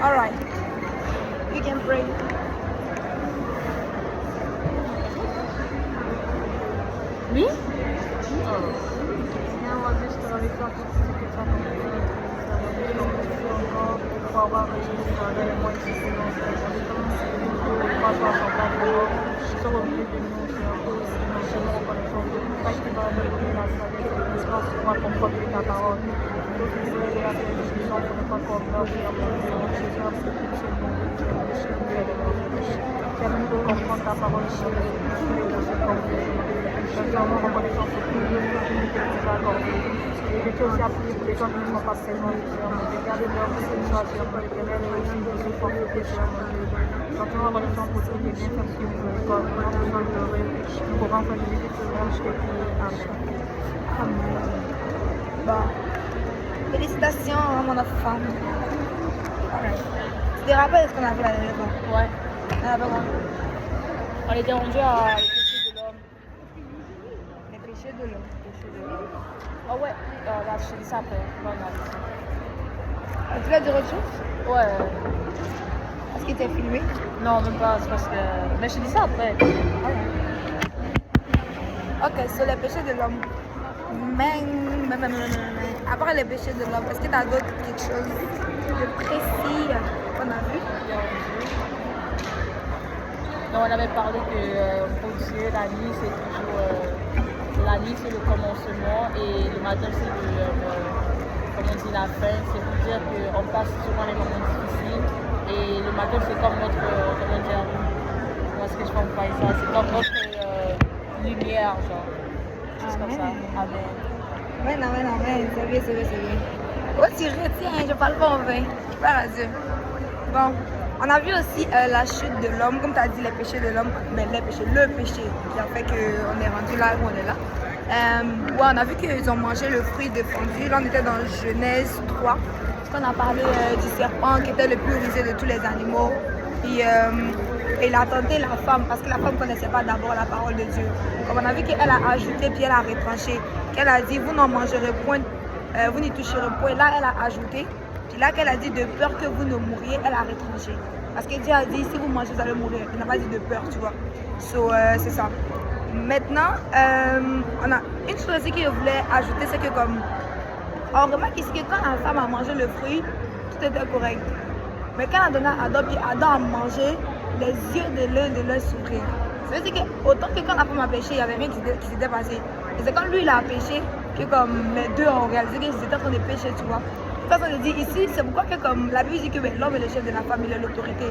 All right. You can pray. Oui? Seigneur, on va juste te remercier pour tout ce que tu as fait. Pour avoir réussi avec moi ici, Seigneur. Moi, je suis au milieu de nous, Seigneur. Je me reconnaissant de tout ça qui va donner la sagesse et l'espoir pour moi comprendre ta parole. Nous faisons la discussion pour ne pas comprendre, Seigneur, Jésus, parce que tu es bon, tu es méchant, tu es bon. Aide-nous de comprendre ta parole, Seigneur, et de se comprendre. Je suis vraiment reconnaissant pour tout le monde que tu as accordé. Et je t'ai aussi appuyé pour les gens qui ne sont pas présents, Seigneur. Regardez leur Seigneur, Seigneur, pour l'éternel, et aussi de se porter, Seigneur, mon Dieu. Je suis vraiment reconnaissant pour tout les bienfaits que tu nous accordes. Nous avons besoin de rêver. Nous pouvons faire des études sur je t'ai prié. Amen. Bon. Félicitations à mon enfant. Alright. Tu te rappelles ce qu'on a fait la dernière fois? Ouais. On a fait quoi? On était rendu à les péchés de l'homme. Les péchés de l'homme. Ah ouais, là, je te dis ça après. Ouais, Tu l'as dit autre chose? non. Ouais. Est-ce qu'il était filmé? Non, même pas, c'est parce que. Mais je te dis ça après. Ok, sur les péchés de l'homme. Mais, après les péchés de l'homme, est-ce que tu as d'autres quelque chose de précis qu'on a vu? Donc, on avait parlé que pour Dieu, la nuit, c'est toujours. La nuit, c'est le commencement et le matin, c'est le. Comme on dit, la fin. C'est pour dire qu'on passe souvent les moments difficiles. Et le matin, c'est comme notre. Comment dire? Moi, ce que je comprends pas ça. C'est comme notre lumière, genre. C'est comme ça. Amen. Amen. C'est bien. Oh, tu retiens, je parle pas en vain. Gloire à Dieu. Bon, on a vu aussi la chute de l'homme, comme tu as dit, les péchés de l'homme, mais le péché qui a fait qu'on est rendu là où on est là. Ouais, on a vu qu'ils ont mangé le fruit défendu. Là, on était dans Genèse 3. Parce qu'on a parlé du serpent qui était le plus rusé de tous les animaux. Puis, il a tenté la femme parce que la femme ne connaissait pas d'abord la parole de Dieu. Comme on a vu qu'elle a ajouté puis elle a retranché. Qu'elle a dit, vous n'en mangerez point, vous n'y toucherez point. Là, elle a ajouté. Puis là, qu'elle a dit, de peur que vous ne mouriez, elle a retranché. Parce que Dieu a dit, si vous mangez, vous allez mourir. Il n'a pas dit de peur, tu vois. C'est ça. Maintenant, on a une chose aussi que je voulais ajouter, c'est que comme, on remarque ici que quand la femme a mangé le fruit, tout était correct. Mais quand elle a donné à Adam, puis Adam a mangé, les yeux de l'un s'ouvrirent. Ça veut dire que autant que quand la femme a péché, il n'y avait rien qui s'était passé. Et c'est quand lui il a péché que comme les deux ont réalisé qu'ils étaient en train de pécher, tu vois. Ça veut dire ici, c'est pourquoi que comme la Bible dit que l'homme est le chef de la famille, il a l'autorité.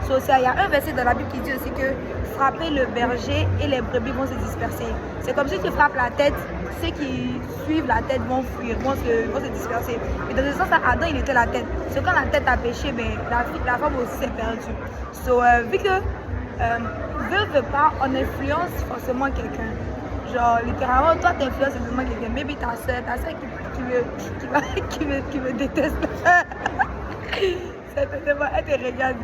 Il y a un verset dans la Bible qui dit aussi que frapper le berger et les brebis vont se disperser. C'est comme si tu frappes la tête, ceux qui suivent la tête vont fuir, vont se disperser. Et dans ce sens, Adam il était la tête. C'est quand la tête a péché, la femme aussi s'est perdue. Vu que veut pas, on influence forcément quelqu'un. Genre, littéralement, toi, t'influences forcément quelqu'un. Maybe ta soeur qui me déteste. Certainement, elle te regarde.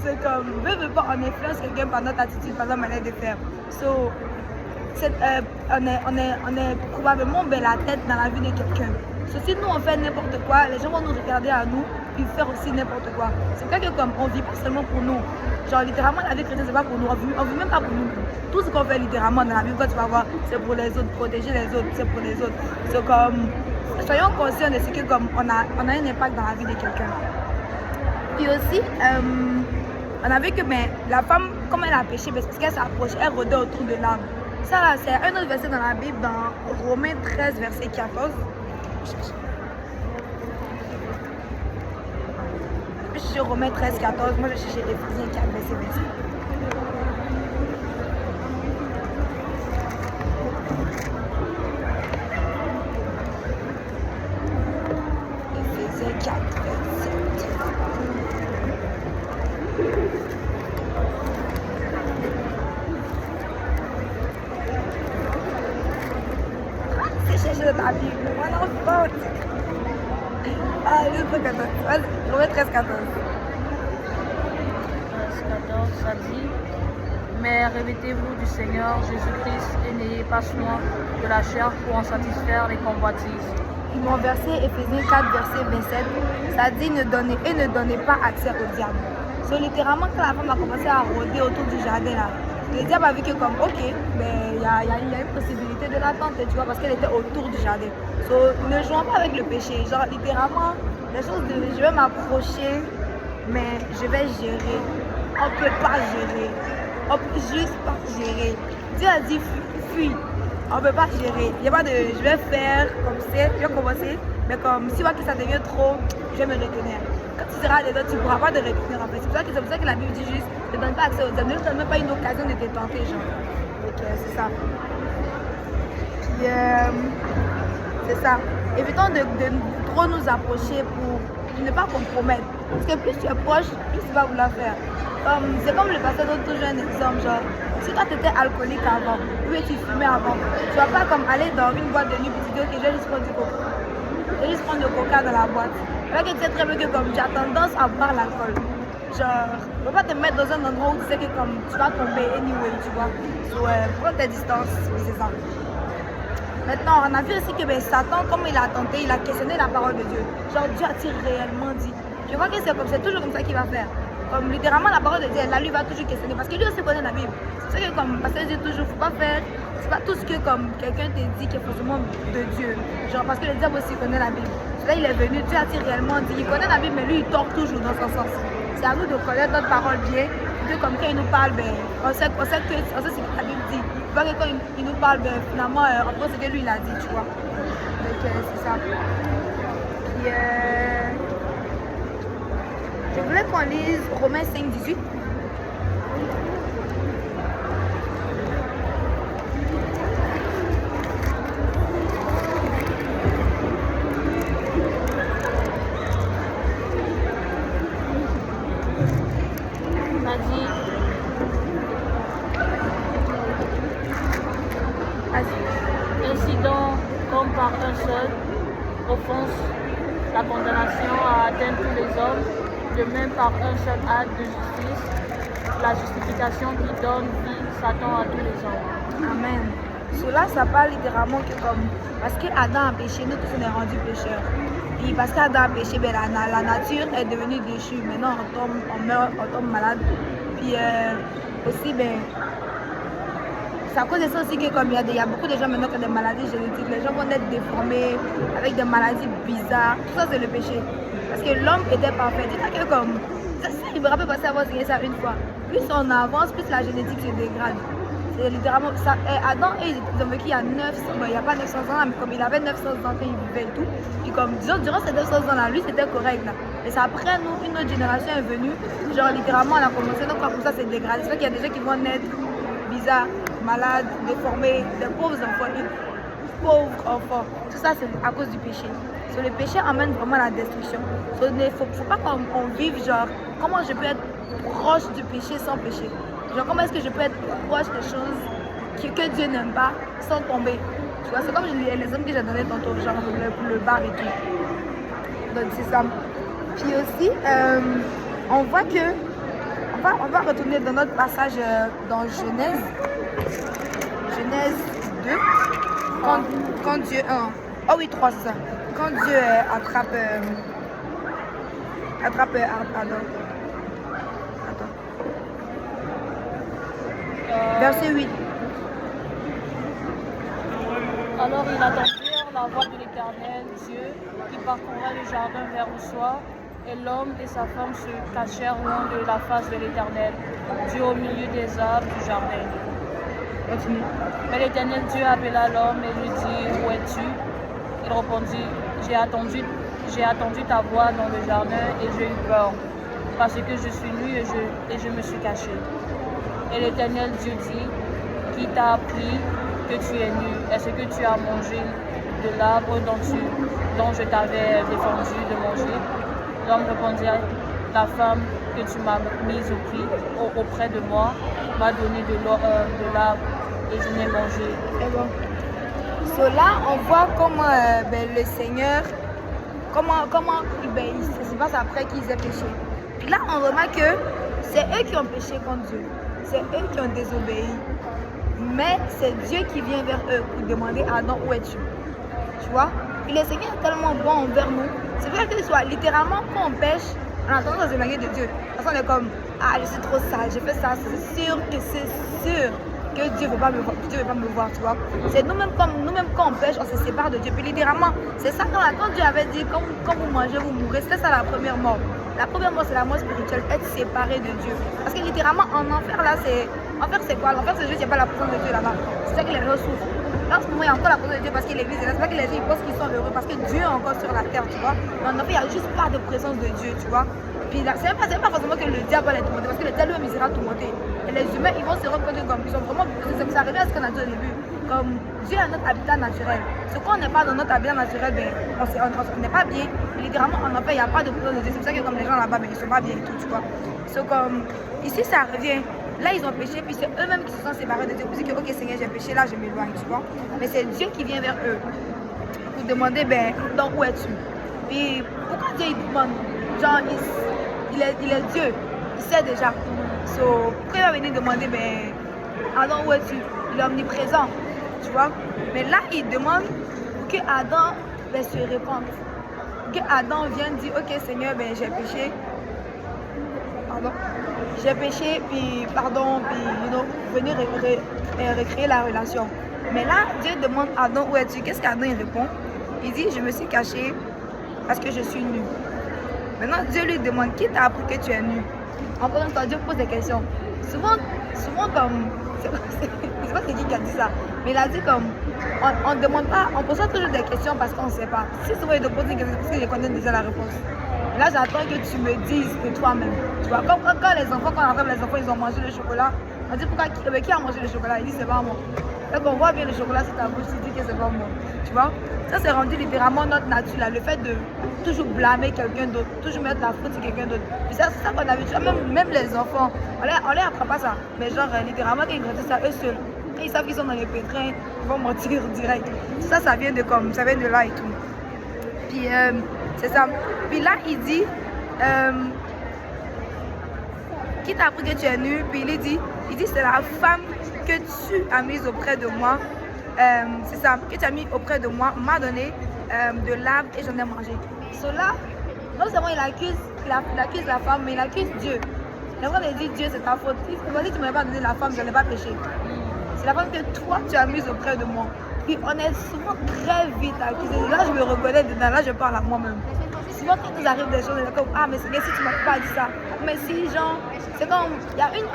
C'est comme, veut pas, on influence quelqu'un par notre attitude, par notre manière de faire. On est probablement la tête dans la vie de quelqu'un. Si nous on fait n'importe quoi, les gens vont nous regarder à nous puis faire aussi n'importe quoi. C'est vrai que comme on vit pas seulement pour nous. Genre littéralement la vie chrétienne c'est pas pour nous, on vit même pas pour nous. Tout ce qu'on fait littéralement dans la vie, quand tu vas voir, c'est pour les autres, protéger les autres, c'est pour les autres. C'est comme, soyons conscients de ce que comme on a un impact dans la vie de quelqu'un. Puis aussi, on a vu que la femme, comme elle a péché, parce qu'elle s'approche, elle rôdait autour de l'arbre. Ça là, c'est un autre verset dans la Bible, dans Romains 13, verset 14. Je suis sur Romains 13, 14. Moi, je suis chez Éphésiens 4, verset 25. Éphésiens 4, 27. C'est cherché dans ta Bible. Moi, non, faute. Ah, le truc 14. Romains 13, 14. 14, ça dit, mais revêtez-vous du Seigneur Jésus-Christ et n'ayez pas soin de la chair pour en satisfaire les convoitises. ils m'ont versé Éphésiens 4, verset 27. Ça dit ne donnez pas accès au diable. Donc littéralement, quand la femme a commencé à rôder autour du jardin, là, le diable a vu que comme, ok, il y a une possibilité de l'attendre, tu vois, parce qu'elle était autour du jardin. So, ne jouons pas avec le péché. Genre, littéralement, les choses de je vais m'approcher, mais je vais gérer. On ne peut pas gérer. On ne peut juste pas gérer. Dieu a dit fuis. On ne peut pas gérer. Il n'y a pas de je vais faire comme c'est, je vais commencer, mais comme si que ça devient trop, je vais me retenir. Quand tu seras dedans, tu ne pourras pas te retenir en fait. C'est pour ça que la Bible dit juste ne donne pas accès au diable. Ne donne même pas une occasion de te tenter, genre. Donc c'est ça. Puis c'est ça. Évitons de trop nous approcher pour ne pas compromettre. Parce que plus tu es proche, plus tu vas vouloir faire. C'est comme le pasteur donne toujours un exemple, genre, si toi tu étais alcoolique avant, ou tu fumais avant, tu vas pas comme aller dans une boîte de nuit et tu dis ok, je vais juste prendre du coca. Je vais juste prendre le coca dans la boîte. Parce que tu sais très bien que comme tu as tendance à boire l'alcool. Genre, tu ne vas pas te mettre dans un endroit où tu sais que comme tu vas tomber anyway, tu vois. So, prends tes distances, c'est ça. Maintenant, on a vu aussi que Satan, comme il a tenté, il a questionné la parole de Dieu. Genre, Dieu a-t-il réellement dit? Je vois que c'est toujours comme ça qu'il va faire. Comme littéralement la parole de Dieu, là lui va toujours questionner parce que lui aussi connaît la Bible. C'est que comme parce que Dieu toujours faut pas faire, c'est pas tout ce que comme quelqu'un te dit qui est forcément de Dieu. Genre parce que le diable aussi connaît la Bible. Là il est venu, Dieu a-t-il réellement dit, il connaît la Bible mais lui il tord toujours dans son sens. C'est à nous de connaître notre parole bien. Dieu comme quand il nous parle, on sait ce que la Bible dit. Pas que quand il nous parle, finalement on pense que lui il a dit, tu vois. Donc c'est ça. Puis, je voulais qu'on lise Romains 5, 18. Ainsi donc, comme par un seul offense, la condamnation a atteint tous les hommes, de même par un seul acte de justice, la justification qui donne vie s'attend à tous les hommes. Amen. Cela, ça parle littéralement que comme, parce qu'Adam a péché, nous tous on est rendus pécheurs. Puis parce qu'Adam a péché, la nature est devenue déchue. Maintenant on meurt, on tombe malade. Puis aussi, c'est à cause de ça aussi que comme il y a beaucoup de gens maintenant qui ont des maladies génétiques, les gens vont être déformés avec des maladies bizarres. Tout ça c'est le péché. Parce que l'homme était parfait. Dis-toi que comme, ça il me rappelle passer avoir signé ça une fois. Plus on avance, plus la génétique se dégrade. C'est littéralement ça. Adam et ils ont vécu il y a 900, il n'y a pas 900 ans, mais comme il avait 900 ans quand il vivait et tout. Puis comme disons, durant ces 900 ans là, lui c'était correct là. Et c'est après nous, une autre génération est venue, genre littéralement on a commencé, donc comme ça c'est dégradé. C'est vrai qu'il y a des gens qui vont naître bizarres, malades, déformés, des pauvres enfants. Tout ça c'est à cause du péché. So, le péché amène vraiment la destruction. So, il ne faut pas qu'on vive genre comment je peux être proche du péché sans péché. Genre comment est-ce que je peux être proche des choses que Dieu n'aime pas sans tomber. Tu vois, c'est comme l'exemple que j'ai donné tantôt, genre le bar et tout. Donc c'est ça. Puis aussi, on voit que on va retourner dans notre passage dans Genèse 2. Quand Dieu... Oh oui, 3, c'est ça. Quand Dieu attrape Adam. Attends. Verset 8. Alors ils attendirent la voix de l'Éternel, Dieu, qui parcourait le jardin vers le soir, et l'homme et sa femme se cachèrent loin de la face de l'Éternel, Dieu au milieu des arbres du jardin. Continue. Mais l'Éternel Dieu appela l'homme et lui dit, où es-tu? Il répondit, j'ai attendu ta voix dans le jardin et j'ai eu peur, parce que je suis nu et je me suis caché. Et l'Éternel Dieu dit, qui t'a appris que tu es nu? Est-ce que tu as mangé de l'arbre dont je t'avais défendu de manger? L'homme répondit, la femme que tu m'as mise auprès de moi m'a donné de l'arbre et je n'ai mangé. Et bon. So là, on voit comment le Seigneur, ça se passe après qu'ils aient péché. Puis là, on remarque que c'est eux qui ont péché contre Dieu. C'est eux qui ont désobéi. Mais c'est Dieu qui vient vers eux pour demander à Adam où es-tu. Tu vois? Puis le Seigneur est tellement bon envers nous. C'est vrai que soit littéralement quand on pêche, on a tendance à s'éloigner de Dieu. Parce qu'on est comme, ah, je suis trop sale, j'ai fait ça, c'est sûr que Dieu ne veut pas me voir, tu vois. C'est nous-mêmes quand on pêche, on se sépare de Dieu. Puis littéralement, c'est ça quand Dieu avait dit, quand vous mangez, vous mourrez. C'était ça la première mort. La première mort, c'est la mort spirituelle, être séparé de Dieu. Parce que littéralement, en enfer, là, enfer, c'est quoi? L'enfer, c'est juste qu'il n'y a pas la présence de Dieu là-bas. C'est ça que les gens souffrent. Là, en ce moment, il y a encore la présence de Dieu parce que l'église est là. C'est pas que les gens pensent qu'ils sont heureux parce que Dieu est encore sur la terre, tu vois. Mais en enfer, il n'y a juste pas de présence de Dieu, tu vois. Puis là, c'est pas forcément que le diable va les tourmenter, parce que le diable lui-même, il sera tourmenté. Et les humains, ils vont se rendre compte comme ils sont vraiment. Ça revient à ce qu'on a dit au début. Comme Dieu est notre habitat naturel. Ce qu'on n'est pas dans notre habitat naturel, ben, on n'est pas bien. Et littéralement, en enfer, il n'y a pas de présence de Dieu. C'est pour ça que comme les gens là-bas, ben, ils ne sont pas bien et tout, tu vois. C'est comme ici, ça revient. Là, ils ont péché, puis c'est eux-mêmes qui se sont séparés de Dieu. Pour dire que, ok, Seigneur, j'ai péché, là, je m'éloigne, tu vois. Mais c'est Dieu qui vient vers eux pour demander, ben, donc où es-tu? Puis pourquoi Dieu il demande? Genre, il est Dieu, il sait déjà. So, pourquoi il va venir demander, ben, Adam, où es-tu? Il est omniprésent, tu vois. Mais là, il demande que Adam ben, se répande. Que Adam vienne dire, ok Seigneur, ben, j'ai péché. Pardon. J'ai péché, puis pardon, puis venir recréer la relation. Mais là, Dieu demande à Adam, où es-tu? Qu'est-ce qu'Adam il répond? Il dit, je me suis caché parce que je suis nu. Maintenant, Dieu lui demande, qui t'a appris que tu es nu? Encore une fois, Dieu pose des questions. Souvent comme, c'est pas c'est qui a dit ça, mais il a dit comme, on ne demande pas, on pose pas toujours des questions parce qu'on ne sait pas. Si souvent il te pose une question, c'est parce que je connais déjà la réponse. Et là, j'attends que tu me dises de toi-même. Tu vois, quand les enfants, ils ont mangé le chocolat, on dit pourquoi, qui a mangé le chocolat? Il dit c'est pas moi. Donc on voit bien le chocolat sur ta bouche, il dit que c'est pas moi. Tu vois, ça c'est rendu littéralement notre nature là, le fait de toujours blâmer quelqu'un d'autre, toujours mettre la faute sur quelqu'un d'autre. Puis ça, c'est ça qu'on a vu, tu vois, même les enfants, on les apprend pas ça. Mais genre, littéralement, quand ils grandissent à eux seuls, quand ils savent qu'ils sont dans les pétrins, ils vont mentir direct. Ça vient de là et tout. Puis c'est ça. Puis là, il dit, qui t'a appris que tu es nu? Puis il dit c'est la femme que tu as mise auprès de moi. C'est ça, que tu as mis auprès de moi, m'a donné de l'arbre et j'en ai mangé. Cela, non seulement il accuse la femme, mais il accuse Dieu. Le vrai de dire Dieu, c'est ta faute. Si tu ne m'avais pas donné la femme, je n'ai pas péché. C'est la femme que toi, tu as mise auprès de moi. Puis on est souvent très vite accusé. Là, je me reconnais dedans, là, je parle à moi-même. Souvent, quand il nous arrive des choses, on est comme, ah, mais si tu ne m'as pas dit ça. Mais si, genre, c'est comme, il y a une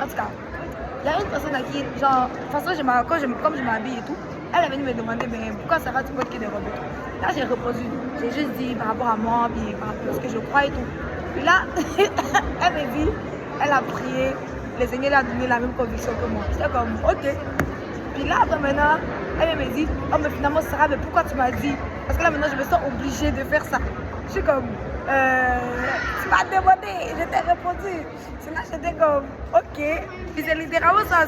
personne à qui, genre, de toute façon, comme je m'habille et tout, elle est venue me demander, mais pourquoi Sarah, tu portes que des robes et tout. Là, j'ai répondu. J'ai juste dit par rapport à moi, puis par rapport à ce que je crois et tout. Puis là, elle me dit, elle a prié, le Seigneur lui a donné la même conviction que moi. J'étais comme, ok. Puis là, après maintenant, elle me dit, oh, mais finalement, Sarah, mais pourquoi tu m'as dit? Parce que là, maintenant, je me sens obligée de faire ça. Je suis comme, tu m'as demandé, je t'ai répondu. C'est là, j'étais comme, ok. Puis c'est littéralement ça.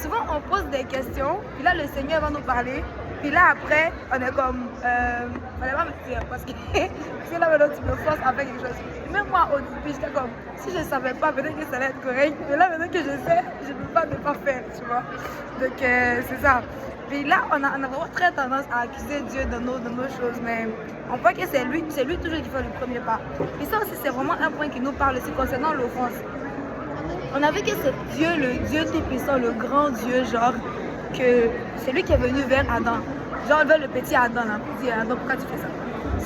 Souvent, on pose des questions, puis là, le Seigneur va nous parler. Puis là, après, on est comme, on va me dire, parce que là, maintenant, tu me forces à faire quelque chose. Même moi, au début, j'étais comme, si je ne savais pas, peut-être que ça allait être correct. Mais là, maintenant que je sais, je ne peux pas ne pas faire, tu vois. Donc, c'est ça. Puis là, on a vraiment très tendance à accuser Dieu de nos choses, mais on voit que c'est lui toujours qui fait le premier pas. Et ça aussi, c'est vraiment un point qui nous parle aussi concernant l'offense. On a vu que c'est Dieu, le Dieu tout puissant, le grand Dieu, genre, que c'est lui qui est venu vers Adam. Genre, vers le petit Adam, là, pour dire, Adam, pourquoi tu fais ça?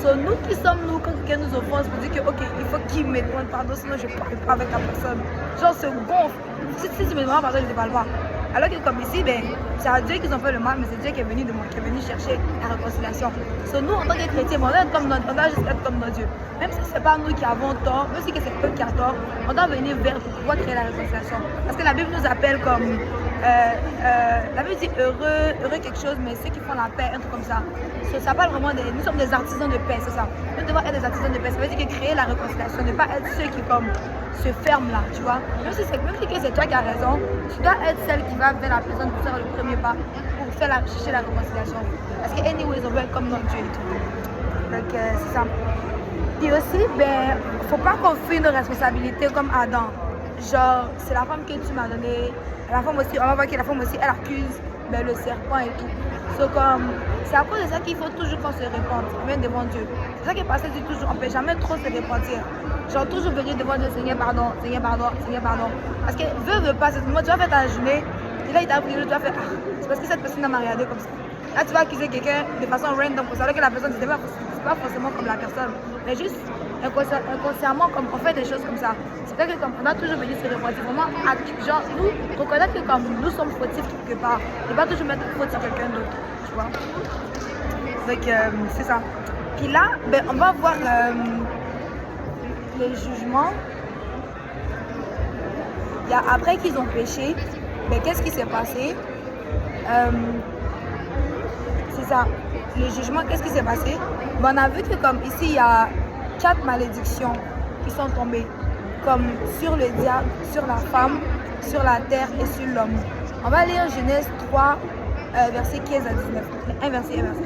So, nous qui sommes, quand quelqu'un nous offense, pour dire que, ok, il faut qu'il me demande pardon, sinon je ne parle pas avec la personne. Genre, se gonfle. Si tu me demandes pardon, je ne te parle pas. Alors que comme ici, ben, c'est à Dieu qu'ils ont fait le mal, mais c'est Dieu qui est venu chercher la réconciliation. So, nous, en tant que chrétiens, on doit juste être comme nos dieux. Même si ce n'est pas nous qui avons tort, même si c'est eux qui ont tort, on doit venir vers pour pouvoir créer la réconciliation. Parce que la Bible nous appelle comme... la Bible dit heureux quelque chose, mais ceux qui font la paix, un truc comme ça. Ça parle vraiment nous sommes des artisans de paix, c'est ça. Nous devons être des artisans de paix. Ça veut dire que créer la réconciliation, ne pas être ceux qui comme se ferment là, tu vois. Même si c'est toi qui as raison, tu dois être celle qui va vers la personne pour faire le premier pas, pour chercher la réconciliation. Parce que anyways, on veut être comme notre Dieu et tout. Donc c'est ça. Puis aussi, ben, faut pas qu'on fuit nos responsabilités comme Adam. Genre, c'est la femme que tu m'as donnée. La femme aussi, on va voir que la femme aussi, elle accuse ben, le serpent et tout. So, comme, c'est à cause de ça qu'il faut toujours qu'on se répande, même devant Dieu. C'est ça que le pasteur dit toujours, on ne peut jamais trop se repentir. Genre toujours venir devant Dieu, Seigneur pardon, Seigneur pardon, Seigneur pardon. Parce que veut pas, moi tu vas faire ta journée, et là il t'a prié, tu vas faire, c'est parce que cette personne m'a regardé comme ça. Là tu vas accuser quelqu'un de façon random pour savoir que la personne, c'est pas forcément comme la personne, mais juste inconsciemment, comme on fait des choses comme ça. C'est vrai que comme on a toujours venir se repentir, vraiment, genre nous, reconnaître que comme nous sommes fautifs quelque part, et pas toujours mettre faute sur quelqu'un d'autre, tu vois. Donc c'est ça. Puis là, ben, on va voir les jugements. Après qu'ils ont péché, ben, qu'est-ce qui s'est passé? C'est ça. Le jugement, qu'est-ce qui s'est passé? Ben, on a vu que comme ici, il y a 4 malédictions qui sont tombées. Comme sur le diable, sur la femme, sur la terre et sur l'homme. On va lire Genèse 3, versets 15 à 19. Un verset, un verset.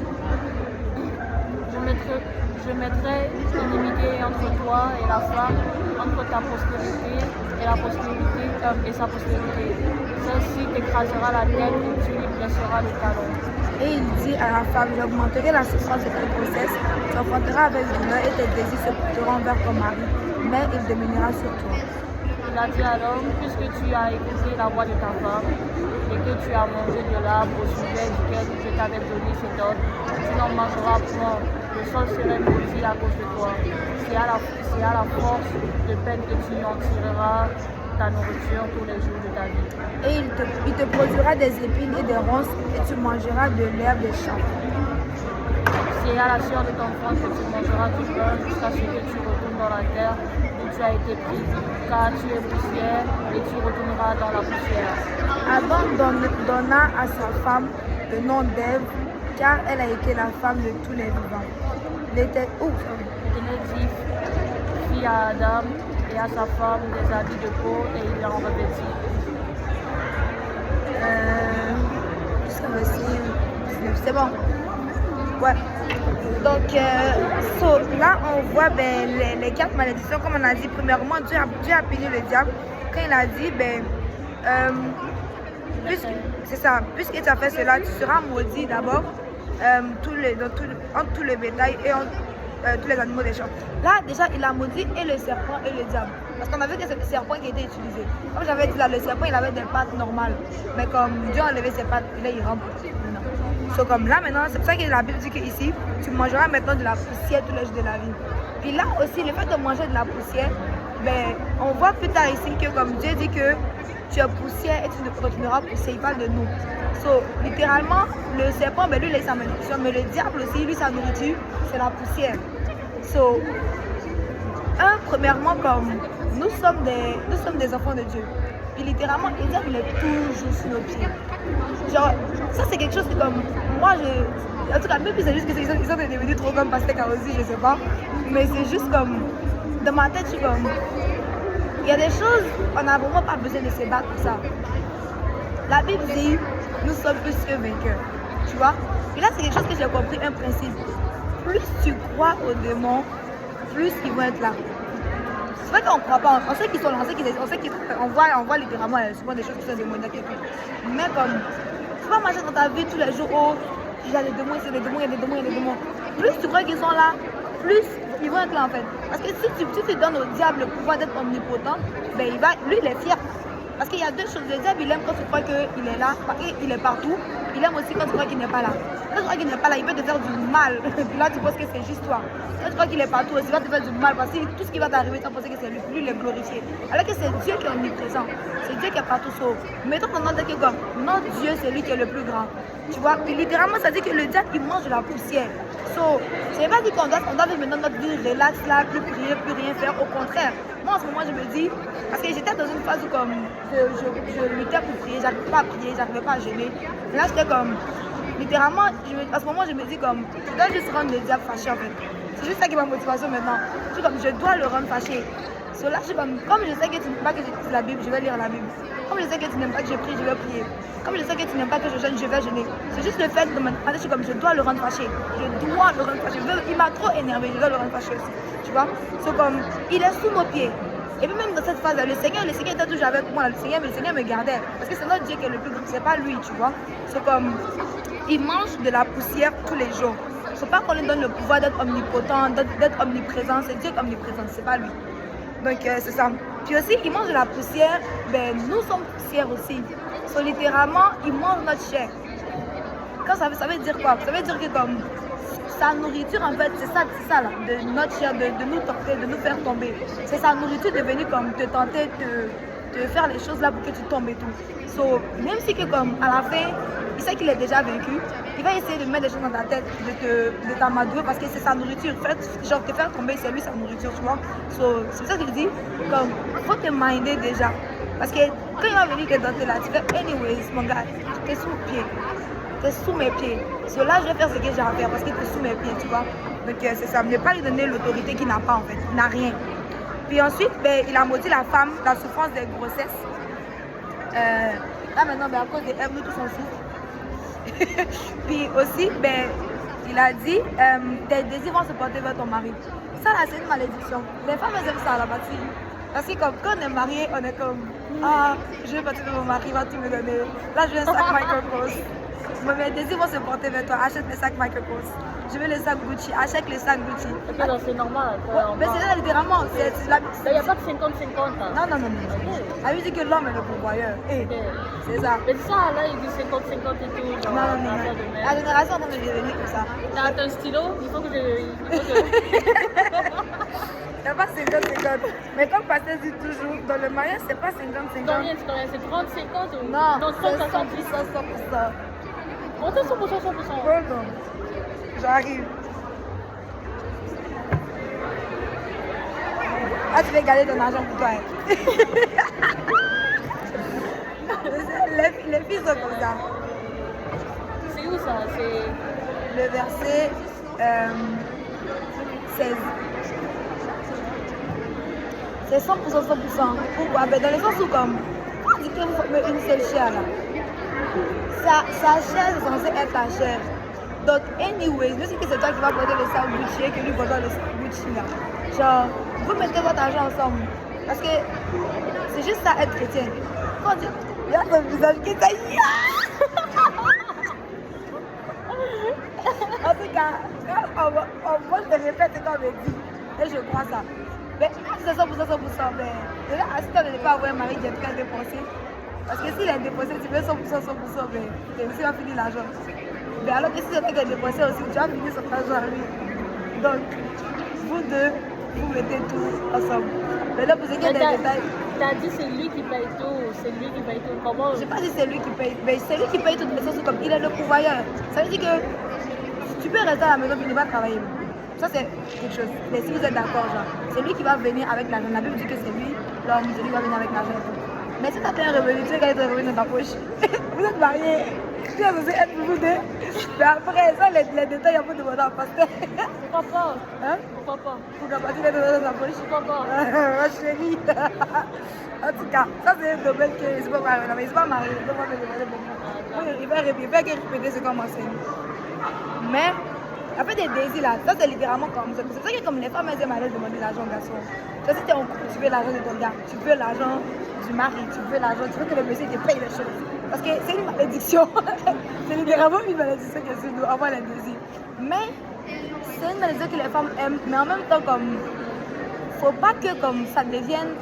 Je mettrai inimitié entre toi et la femme, entre ta postérité et la postérité et sa postérité. Celle-ci t'écrasera la tête et tu lui blesseras le talon. Et il dit à la femme, j'augmenterai la souffrance de ta grossesse, tu enfanteras avec douleur et tes désirs se porteront vers ton mari, mais il dominera sur toi. Il a dit à l'homme, puisque tu as écouté la voix de ta femme et que tu as mangé de l'arbre au sujet duquel je t'avais donné cet ordre, tu n'en mangeras point. Le sol serait maudit à cause de toi. C'est à la force de peine que tu en tireras ta nourriture tous les jours de ta vie. Et il te produira des épines et des ronces, et tu mangeras de l'herbe des champs. C'est à la chair de ton ventre que tu mangeras du pain jusqu'à ce que tu retournes dans la terre où tu as été pris, car tu es poussière et tu retourneras dans la poussière. Adam donna à sa femme le nom d'Ève, car elle a été la femme de tous les vivants. L'Éternel dit, fit à Adam et à sa femme des habits de peau et il en revêtit. C'est bon. Ouais. Donc, là, on voit ben, les 4 malédictions, comme on a dit. Premièrement, Dieu a puni le diable quand il a dit, ben, c'est ça, puisque tu as fait cela, tu seras maudit d'abord entre tout le bétail et tous les animaux des champs. Là, déjà, il a maudit et le serpent et le diable. Parce qu'on a vu que c'est le serpent qui était utilisé. Comme j'avais dit là, le serpent, il avait des pattes normales. Mais comme Dieu a enlevé ses pattes, et là, il rentre. So, comme là, maintenant, c'est pour ça que la Bible dit qu'ici, tu mangeras maintenant de la poussière tous les jours de la vie. Puis là aussi, le fait de manger de la poussière, ben, on voit plus tard ici que comme Dieu dit que tu es poussière et tu ne continueras poussière. Il parle de nous. So, littéralement, le serpent, ben, lui, il a sa malédiction. Mais le diable aussi, lui, sa nourriture, c'est la poussière. So, premièrement, comme nous sommes des enfants de Dieu. Puis littéralement, le diable, il est toujours sur nos pieds. Genre, ça, c'est quelque chose que comme moi, en tout cas, même si c'est juste qu'ils sont devenus trop comme Pasteur Karosi, je sais pas. Mais c'est juste comme, dans ma tête, je suis comme, il y a des choses, on n'a vraiment pas besoin de se battre pour ça. La Bible dit, nous sommes plus que vainqueurs. Tu vois? Et là, c'est quelque chose que j'ai compris, un principe. Plus tu crois aux démons, plus ils vont être là. C'est vrai qu'on ne croit pas, on sait qu'ils sont là, on voit littéralement souvent des choses qui sont démoniaques et tout. Mais comme, tu vas marcher dans ta vie tous les jours, oh, il y a des démons, il y a des démons, il y a des démons, il y a des démons. Plus tu crois qu'ils sont là, plus ils vont être là en fait. Parce que si tu donnes au diable le pouvoir d'être omnipotent, ben lui il est fier. Parce qu'il y a deux choses, le diable il aime quand tu crois qu'il est là, il est partout. Il aime aussi quand tu crois qu'il n'est pas là. Quand tu crois qu'il n'est pas là, il peut te faire du mal. Puis là tu penses que c'est juste toi. Quand tu crois qu'il est partout aussi, il va te faire du mal. Parce que tout ce qui va t'arriver, tu vas penser que c'est lui, il est glorifié. Alors que c'est Dieu qui est omniprésent. C'est Dieu qui est partout sauf. Mettons qu'on entend que comme notre Dieu c'est lui qui est le plus grand. Tu vois, puis littéralement ça dit que le diable il mange de la poussière. So, c'est pas dit qu'on doit vivre maintenant notre vie relax là, plus prier, plus rien faire. Au contraire, moi en ce moment je me dis, parce que j'étais dans une phase où comme je luttais pour prier, j'arrivais pas à prier, j'arrivais pas à gêner. Là j'étais comme, littéralement, en ce moment je me dis comme, je dois juste rendre le diable fâché en fait. C'est juste ça qui est ma motivation maintenant. Je suis comme, je dois le rendre fâché. So là je suis comme je sais que tu n'aimes pas que j'étudie la Bible, je vais lire la Bible. Comme je sais que tu n'aimes pas que je prie, je vais prier. Comme je sais que tu n'aimes pas que je jeûne, je vais jeûner. C'est juste le fait de maintenant, je suis comme, je dois le rendre fâché. Je dois le rendre fâché. Il m'a trop énervé, je dois le rendre fâché aussi. Tu vois? C'est comme, il est sous nos pieds. Et puis même dans cette phase-là, le Seigneur était toujours avec moi. Le Seigneur me gardait. Parce que c'est notre Dieu qui est le plus grand. C'est pas lui, tu vois. C'est comme, il mange de la poussière tous les jours. Il ne faut pas qu'on lui donne le pouvoir d'être omnipotent, d'être omniprésent. C'est Dieu qui est omniprésent, c'est pas lui. Donc c'est ça. Puis aussi, il mange de la poussière. Ben, nous sommes poussière aussi. So, littéralement, il mange notre chair. Quand ça veut dire quoi? Ça veut dire que comme sa nourriture, en fait, c'est ça là, de notre chair, de nous tenter, de nous faire tomber. C'est sa nourriture de venir comme te tenter, de faire les choses là pour que tu tombes et tout. So, même si que comme à la fin, il sait qu'il est déjà vaincu, il va essayer de mettre des choses dans ta tête, de t'amadouer parce que c'est sa nourriture. En fait, genre te faire tomber, c'est lui sa nourriture, tu vois. So, c'est pour ça que je dis, comme, faut te minder déjà. Parce que quand il va venir te doter là, tu fais, anyways, mon gars, t'es sous le pied. T'es sous mes pieds. So là, je vais faire ce que j'ai à faire parce que t'es sous mes pieds, tu vois. Donc c'est ça. Ne pas lui donner l'autorité qu'il n'a pas en fait. Il n'a rien. Puis ensuite, ben, il a maudit la femme, la souffrance des grossesses. Là maintenant, ben, à cause des Ève, nous tous on souffre. Puis aussi, ben, il a dit, tes désirs vont se porter vers ton mari. Ça là, c'est une malédiction. Les femmes, elles aiment ça à la partie. Parce que comme quand on est marié, on est comme, ah, je vais partir de mon mari, il va tout me donner. Là, je veux un sac Michael Kors. Mes désirs vont se porter vers toi. Achète les sacs Michael Kors. Je veux les sacs Gucci. Achète les sacs Gucci. Ok, donc c'est normal. Mais c'est là, littéralement. Il n'y a pas de 50-50. Non. Elle lui dit que l'homme est le pourvoyeur. C'est ça. Mais ça, là, il dit 50-50 et tout. Genre, non. La génération est en train de devenir comme ça. T'as un stylo? Il faut que je... Il n'y a pas 50-50. Mais comme Pasteur dit toujours, dans le mariage, c'est pas 50-50. Combien c'est 30-50 ou... Non, c'est 100%. On est 100%. Hold on. J'arrive. Ah, tu vas garder ton argent pour toi. Les filles sont comme ça. C'est où ça? C'est... Le verset 16. C'est 100%. Pourquoi? Ben, dans le sens où comme, on dit qu'il faut une seule chair là. Sa chair est censée être ta chair. Donc, anyways, je sais que c'est toi qui vas porter le sac Gucci et que lui porte le sac Gucci là. Genre, vous mettez votre argent ensemble. Parce que c'est juste ça être chrétien. Quand tu... Il y a ton visage qui est en tout cas, moi je te répète ce qu'on me dit. Et je crois ça. Mais c'est 100%, mais déjà, à ce temps de ne pas avoir un mari qui est très dépensé. Parce que s'il est dépensé, tu veux 100%, mais tu vas finir l'argent. Mais alors que si c'est toi qui est dépensé aussi, tu vas finir son argent à lui. Donc, vous deux, vous mettez tout ensemble. Mais là, pour ce qui est des détails. T'as dit c'est lui qui paye tout, Comment? J'ai pas dit c'est lui qui paye, mais c'est lui qui paye tout, mais c'est comme il est le pourvoyeur. Ça veut dire que tu peux rester à la maison et ne pas travailler. Ça, c'est quelque chose. Mais si vous êtes d'accord, genre, c'est lui qui va venir avec l'argent. La Bible dit que c'est lui, l'homme, c'est lui qui va venir avec l'argent. Mais si tu as fait un revenu, tu veux garder ton revenu dans ta poche. Vous êtes mariés, tu es censé être vous deux. Mais après, ça, les détails, on peut demander à pasteur. Pourquoi pas? Hein? Pourquoi pas? Pourquoi pas? Tu les donner dans ta poche. Pourquoi pas? Ma chérie. En tout cas, ça, c'est un domaine que je ne sais pas marier. Non, mais il ne se pas marié. Il ne peut pas me demander beaucoup. Il va répéter ce qu'on m'enseigne. Mais, en fait, des désirs là, ça c'est littéralement comme ça. C'est pour ça que comme les femmes elles aiment aller demander l'argent aux garçons. Tu sais, si tu es en couple, tu veux l'argent de ton gars, tu veux l'argent du mari, tu veux l'argent, tu veux que le monsieur te paye les choses. Parce que c'est une malédiction. C'est littéralement une malédiction qui est sur nous, avoir les désirs. Mais c'est une malédiction que les femmes aiment, mais en même temps comme faut pas que comme ça devienne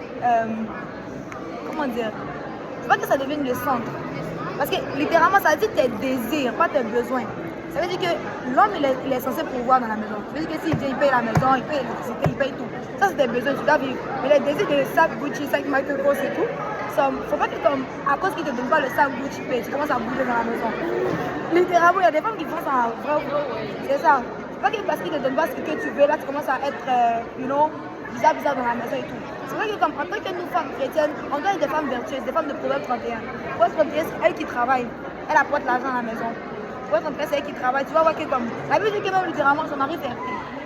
comment dire, faut pas que ça devienne le centre. Parce que littéralement ça dit tes désirs, pas tes besoins. Ça veut dire que l'homme il est censé pouvoir dans la maison. Ça veut dire que s'il vient, il paye la maison, il paye l'électricité, il paye tout. Ça c'est tes besoins, tu dois vivre. Mais les désirs de sac Gucci, sac Michael Kors et tout, faut pas que comme à cause qu'ils te donnent pas le sac Gucci, tu commences à bouger dans la maison. Littéralement, il y a des femmes qui font ça en vrai. C'est ça. C'est pas que parce qu'ils te donnent pas ce que tu veux, là tu commences à être, bizarre dans la maison et tout. C'est vrai que comme en tant que nous femmes chrétiennes, on doit être des femmes vertueuses, des femmes de Proverbe 31. Proverbe 31, c'est elle qui travaille. Elle apporte l'argent à la maison. Proverbe 31, c'est elle qui travaille. Tu vas voir que comme, la Bible dit que même littéralement son mari fait rien.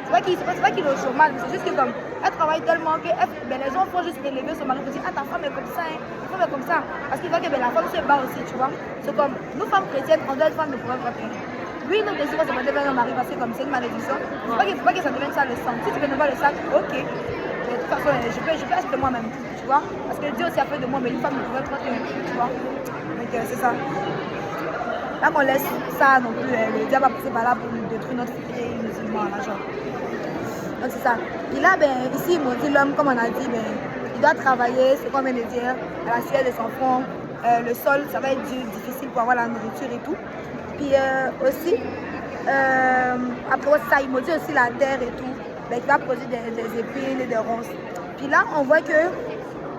C'est pas qu'il est au chômage, mais c'est juste que comme, elle travaille tellement que les gens font juste élever son mari pour dire, ah ta femme est comme ça, hein. Ta femme est comme ça. Parce qu'il voit que la femme se bat aussi, tu vois. C'est comme, nous femmes chrétiennes, on doit être femmes de Proverbe 31. Oui, nos désirs vont se porter vers nos maris parce que comme c'est une malédiction. Faut pas que ça devienne ça le sang. Si tu veux ne pas le sac, ok. toute façon, je peux être de moi-même, tu vois. Parce que Dieu aussi a fait de moi, mais une femme ne pouvait pas être, tu vois. Donc c'est ça. Là, on laisse ça non plus. Le diable va passer par là pour nous détruire notre pays musulman, là, genre. Donc c'est ça. Et là, ben, ici, ils m'ont dit, l'homme, comme on a dit, ben, il doit travailler, c'est comme on vient de dire, à la sueur de son front. Le sol, ça va être difficile pour avoir la nourriture et tout. Puis aussi, après ça, il m'ont dit aussi la terre et tout, ben, qui va produire des épines et des ronces. Puis là, on voit que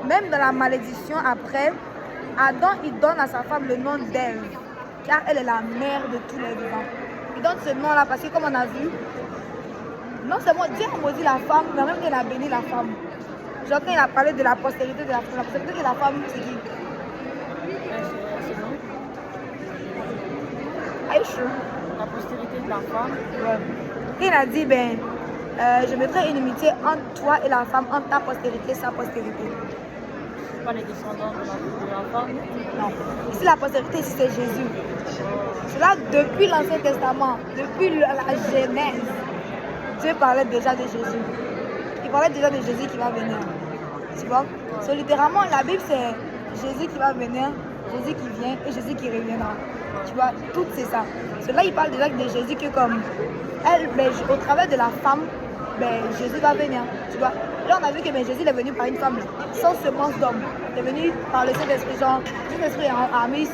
même dans la malédiction, après, Adam, il donne à sa femme le nom d'Ève, car elle est la mère de tous les vivants. Il donne ce nom-là parce que, comme on a vu, non seulement Dieu a maudit la femme, mais même il a béni la femme. Genre, quand il a parlé de la postérité de la femme, la postérité de la femme, c'est qui? Are you sure? La postérité de la femme. Ouais. Il a dit, ben, je mettrai une inimitié entre toi et la femme, entre ta postérité et sa postérité. Pas les descendants de la femme. Non. Ici, la postérité, ici, c'est Jésus. Cela, depuis l'Ancien Testament, depuis la Genèse, Dieu parlait déjà de Jésus. Il parlait déjà de Jésus qui va venir. Tu vois? So, littéralement, la Bible, c'est Jésus qui va venir, Jésus qui vient et Jésus qui reviendra. Tu vois? Tout c'est ça. Cela, il parle déjà de Jésus que comme elle, ben, au travers de la femme, ben, Jésus va venir. Tu vois? Là, on a vu que ben, Jésus est venu par une femme sans semence d'homme. Il est venu par le Saint-Esprit. Genre, le Saint-Esprit a mis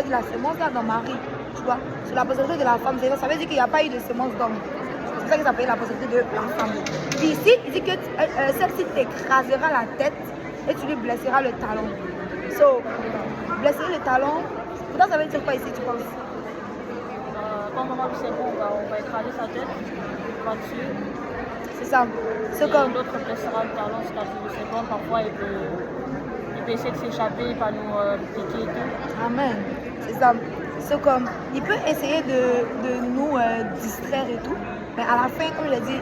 la semence là dans Marie. Tu vois? Sur la postérité de la femme, ça veut dire qu'il n'y a pas eu de semence d'homme. C'est pour ça qu'il s'appelle la postérité de la femme. Puis ici, il dit que celle-ci t'écrasera la tête et tu lui blesseras le talon. So, blesser le talon, pourtant ça veut dire quoi ici, tu penses? Quand on va c'est bon, on va écraser sa tête, on va tuer. C'est ça. C'est comme. L'autre blessera le talon, c'est-à-dire le second, parfois il peut essayer de s'échapper, il va nous piquer et tout. Amen. C'est ça. C'est comme, il peut essayer de nous distraire et tout, mais à la fin, comme je l'ai dit,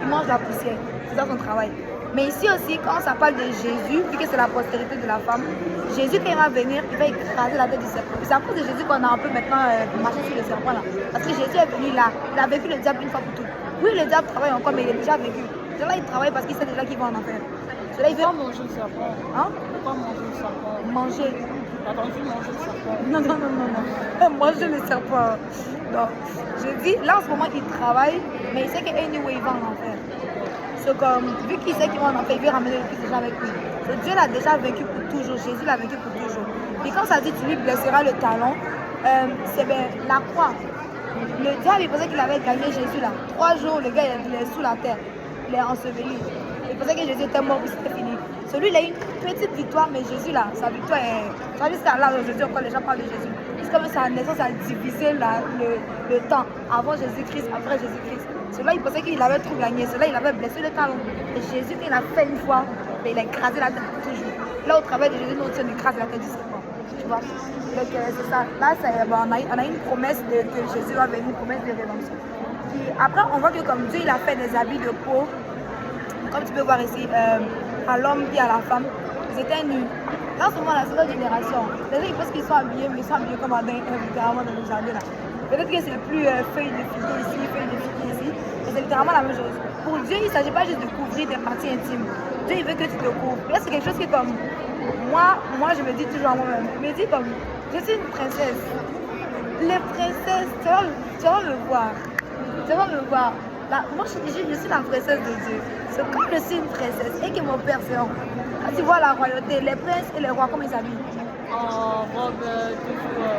il mange la poussière. C'est ça son travail. Mais ici aussi, quand ça parle de Jésus, vu que c'est la postérité de la femme, Jésus, quand il va venir, il va écraser la tête du serpent. C'est à cause de Jésus qu'on a un peu maintenant marché sur le serpent là. Parce que Jésus est venu là, il a vécu le diable une fois pour toutes. Oui, le diable travaille encore, mais il est déjà vécu. Là, il travaille parce qu'il sait déjà qu'il va en enfer. Là, il veut manger le serpent. Hein? Pourquoi manger le serpent? Manger. T'as entendu manger le serpent? Non. Manger le serpent. Non. Je dis, là en ce moment, il travaille, mais il sait qu'anyway, il va en enfer. C'est comme, vu qu'il sait qu'il va en enfer, il veut ramener le Christ déjà avec lui. Donc, Dieu l'a déjà vaincu pour toujours. Jésus l'a vaincu pour toujours. Et quand ça dit, tu lui blesseras le talon, c'est bien la croix. Le diable, il pensait qu'il avait gagné Jésus là. 3 jours, le gars, il est sous la terre. Il est enseveli. Il pensait que Jésus était mort, puis c'était fini. Celui, il a eu une petite victoire, mais Jésus là, sa victoire est. Ça jusqu'à là, aujourd'hui, encore les gens parlent de Jésus. C'est comme sa naissance a divisé le temps. Avant Jésus-Christ, après Jésus-Christ. Celui-là, il pensait qu'il avait tout gagné. Celui-là, il avait blessé le talon. Et Jésus, il a fait une fois, mais il a écrasé la tête pour toujours. Là, au travers de Jésus, nous, on écrase la tête du serpent. Tu vois? Donc, c'est ça. Là, on a une promesse que Jésus va venir, une promesse de rédemption. Puis après, on voit que comme Dieu, il a fait des habits de peau, comme tu peux voir ici, à l'homme et à la femme, ils étaient nus. Là, en ce moment, la seconde génération, les gens, ils pensent qu'ils sont habillés, mais ils sont habillés comme littéralement dans le jardin. Peut-être que c'est plus feuilles de figuier ici, feuilles de figuier ici, mais c'est littéralement la même chose. Pour Dieu, il ne s'agit pas juste de couvrir des parties intimes. Dieu, il veut que tu te couvres. Là, c'est quelque chose qui est comme, moi, je me dis toujours à moi-même, je me dis comme, je suis une princesse. Les princesses, tu vas me voir. Tu vas me voir. Là, moi, je suis la princesse de Dieu. C'est comme je suis une princesse et que mon père c'est un. Quand tu vois la royauté, les princes et les rois, comment ils s'habillent? En robe toujours.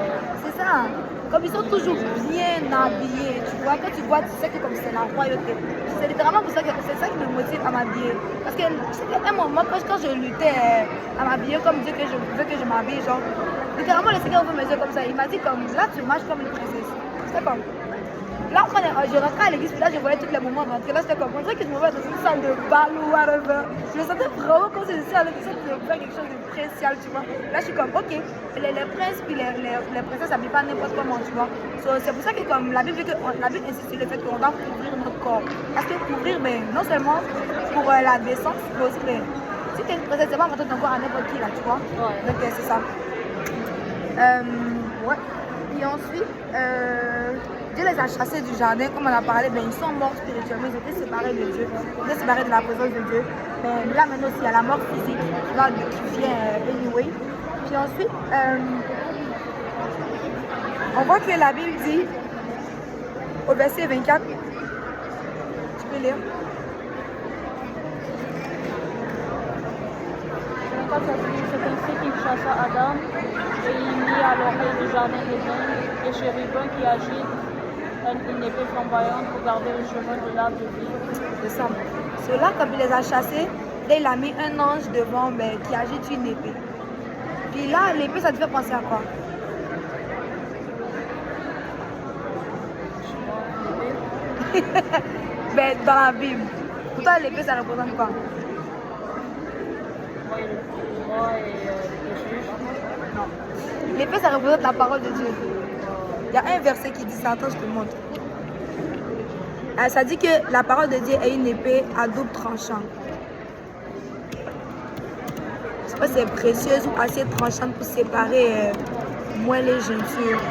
C'est ça. Comme ils sont toujours bien habillés, tu vois. Quand tu vois, tu sais que comme c'est la royauté. C'est littéralement pour ça que c'est ça qui me motive à m'habiller. Parce que c'était un moment, quand je luttais à m'habiller comme Dieu que je veux que je m'habille, genre, littéralement le Seigneur ouvre mes yeux comme ça. Il m'a dit comme, là tu marches comme une princesse. C'était comme. Là, je rentrais à l'église, puis là, je voyais tous les moments rentrer. Là, j'étais comme, on dirait que je me vois dans une salle de bal ou whatever. Je me sentais vraiment comme si je suis à l'église de faire quelque chose de spécial, tu vois. Là, je suis comme, ok, les princes puis les princesses s'habillent pas n'importe comment, tu vois. So, c'est pour ça que, comme la Bible insiste sur le fait qu'on doit couvrir notre corps. Parce que couvrir, mais non seulement pour la décence, mais aussi, mais, si tu es une princesse, c'est pas montrer ton corps à n'importe qui, là, tu vois. Ouais. Donc, c'est ça. Ouais. Et ensuite, Dieu les a chassés du jardin, comme on a parlé, ben, ils sont morts spirituellement, ils étaient séparés de Dieu, ils étaient séparés de la présence de Dieu. Mais là maintenant aussi, il y a la mort physique qui vient anyway. Puis ensuite, on voit que la Bible dit, au verset 24, tu peux lire. C'est ainsi qu'il chassa Adam et il mit à l'orée du jardin d'Éden et chérubin qui agite une épée flamboyante pour garder le chemin de l'arbre de vie. C'est ça. Ceux-là, comme il les a chassés, là, il a mis un ange devant qui agite une épée. Puis là, l'épée, ça te fait penser à quoi? Ben, dans la Bible. Pour toi, l'épée, ça représente quoi? Moi et le péché. Non. L'épée, ça représente la parole de Dieu. Il y a un verset qui dit ça. Attends, je te montre. Ça dit que la parole de Dieu est une épée à double tranchant. Je sais pas si c'est précieuse ou assez tranchante pour séparer moelle et jointure.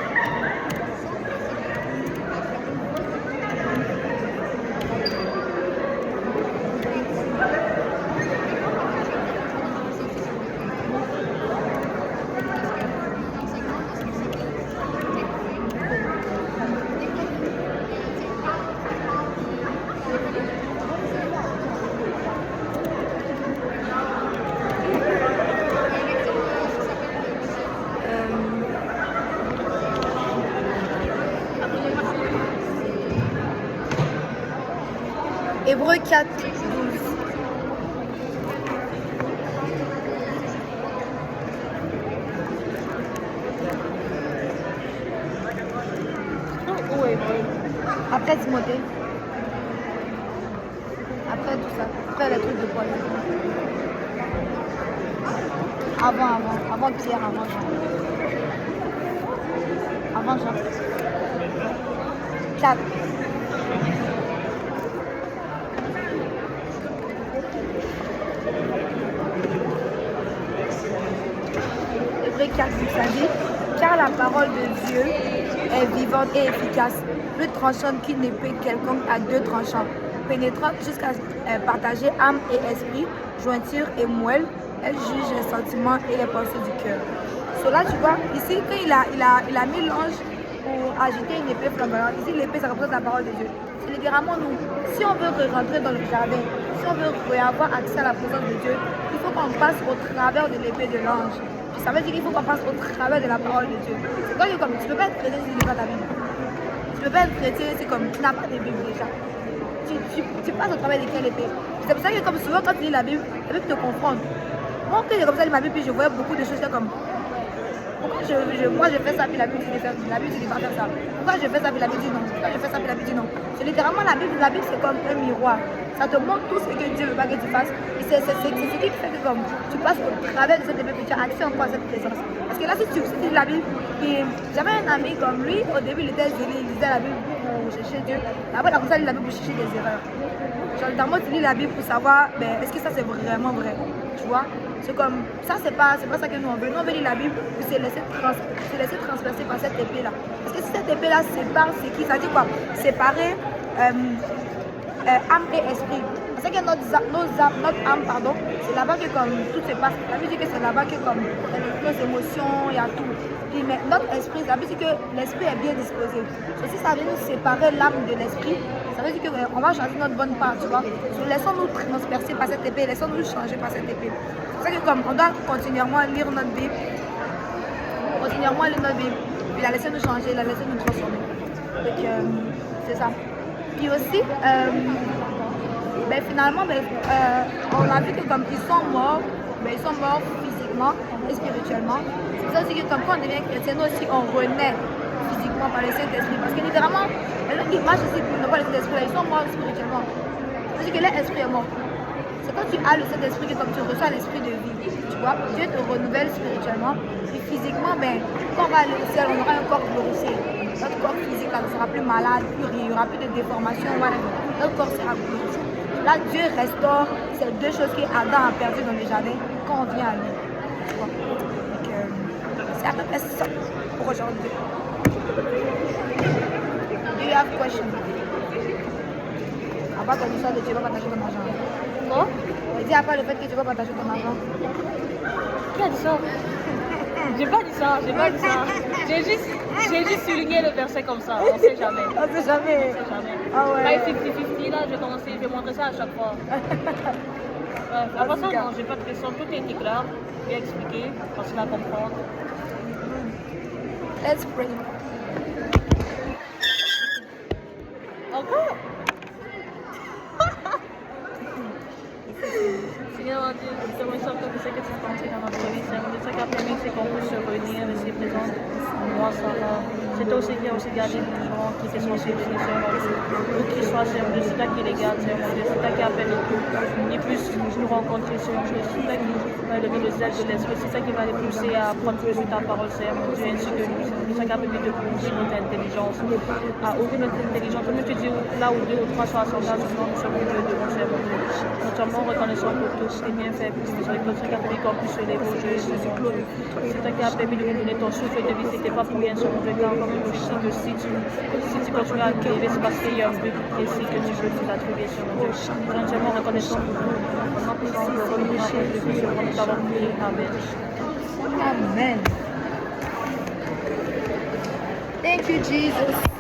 Hébreux 4, 12. Où Hébreu? Après Timothée. Après tout ça. Après les trucs de Paul. Avant Pierre, avant Jean. Avant Jean. 4. Hébreux 4, ça dit, car la parole de Dieu est vivante et efficace, plus tranchante qu'une épée quelconque à deux tranchants, pénétrante jusqu'à partager âme et esprit, jointure et moelle. Elle juge les sentiments et les pensées du cœur. Cela, tu vois, ici, quand il a mis l'ange pour agiter une épée flamboyante, ici, l'épée, ça représente la parole de Dieu. C'est littéralement nous. Si on veut rentrer dans le jardin, si on veut avoir accès à la présence de Dieu, il faut qu'on passe au travers de l'épée de l'ange. Ça veut dire qu'il faut qu'on passe au travers de la parole de Dieu. C'est comme tu ne peux pas être chrétien si tu n'as pas ta Bible. Tu ne peux pas être chrétien, c'est comme tu n'as pas de Bible déjà. Tu passes au travers de quelle épée? C'est pour ça que comme souvent quand tu lis la Bible te confronte. Moi quand j'ai comme ça lu ma Bible, puis je voyais beaucoup de choses comme pourquoi moi je fais ça puis la Bible dit de pas faire ça. Pourquoi je fais ça puis la Bible dit non? Pourquoi je fais ça puis la Bible dit non? C'est littéralement la Bible c'est comme un miroir. Ça te montre tout ce que Dieu veut pas que tu fasses. Et c'est ce qui fait que comme tu passes au travers de cette épée puis tu as accès encore à cette présence. Parce que là si tu lis la Bible, puis j'avais un ami comme lui, au début il était zélé, il lisait la Bible pour chercher Dieu. Après il a commencé à lire la Bible pour chercher des erreurs. Genre littéralement tu lis la Bible pour savoir est-ce que ça c'est vraiment vrai. Tu vois? C'est comme ça, c'est pas ça que nous on veut. Nous on veut lire la Bible pour se laisser transpercer par cette épée là. Parce que si cette épée là sépare, c'est qui? Ça dit quoi? Séparer âme et esprit. C'est que notre âme, pardon, c'est là-bas que comme tout se passe. La Bible dit que c'est là-bas que comme nos émotions, il y a tout. Puis mais notre esprit, la Bible dit que l'esprit est bien disposé. Donc, si ça vient nous séparer l'âme de l'esprit, ça veut dire qu'on va changer notre bonne part, tu vois. Donc, laissons-nous transpercer par cette épée, laissons-nous changer par cette épée. C'est ça que comme on doit continuellement lire notre Bible, puis la laisser nous changer, la laisser nous transformer. Donc c'est ça. Puis aussi, finalement, on a vu que comme ils sont morts physiquement et spirituellement. C'est ça aussi que comme quand on devient chrétien, nous aussi on renaît physiquement par le Saint-Esprit. Parce que littéralement, les gens qui marchent aussi n'ont pas le Saint-Esprit, ils sont morts spirituellement. C'est-à-dire que l'esprit est mort. C'est quand tu as le Saint-Esprit que comme tu reçois l'esprit de vie. Tu vois, Dieu te renouvelle spirituellement. Et physiquement, quand on va aller au ciel, on aura un corps glorifié. Notre corps physique là, ne sera plus malade, il n'y aura plus de déformation, notre corps sera glorifié. Là, Dieu restaure ces deux choses qu'Adam a perdues dans le jardin quand on vient à lui. Tu vois? Donc, c'est à peu près ça pour aujourd'hui. Do you have question? À part ton histoire de tu vas partager ton argent. Quoi? Dis à part le fait que tu vas partager ton argent. Qui a dit ça? J'ai pas dit ça, j'ai pas dit ça. J'ai juste souligné le verset comme ça, on sait jamais. On sait jamais. On sait jamais. Ah ouais. Pas 50-50 là, je vais montrer ça à chaque fois. Ouais, à part ça, non, j'ai pas de question, tout est été clair, bien expliqué, facile à comprendre. Let's pray. Encore? Seigneur mon Dieu, je te remercie pour ce que tu as fait dans notre vie. Seigneur, de ce qui a permis qu'on puisse se réunir ici présent. Moi, Sarah. C'est toi aussi qui a aussi gardé les gens qui étaient censés venir, Seigneur mon Dieu. Où qu'ils soient, Seigneur mon Dieu, c'est toi qui les garde, Seigneur mon Dieu. C'est toi qui a permis qu'ils puissent nous rencontrer, Seigneur mon Dieu. C'est toi qui va lever le zèle de l'esprit. C'est toi qui va les pousser à prendre plus de ta parole, Seigneur mon Dieu, ainsi que nous. C'est toi qui a permis de ouvrir notre intelligence, à ouvrir notre intelligence. Comme tu dis, là où deux ou trois sont assemblés, nous sommes au milieu de mon Seigneur mon Dieu. Nous sommes reconnaissants pour tout ce qui est bien fait, pour ce qui a permis qu'on puisse se lever au Dieu. C'est toi qui a permis de nous donner ton souffle de vie. C'était pas pour rien sur notre cœur. Comme tu sais que si tu continues à crever, c'est parce qu'il y a un but précis que tu veux nous attribuer sur mon Dieu. Nous sommes tellement reconnaissants pour nous. Nous t'avons prié. Amen. Amen. Thank you, Jesus.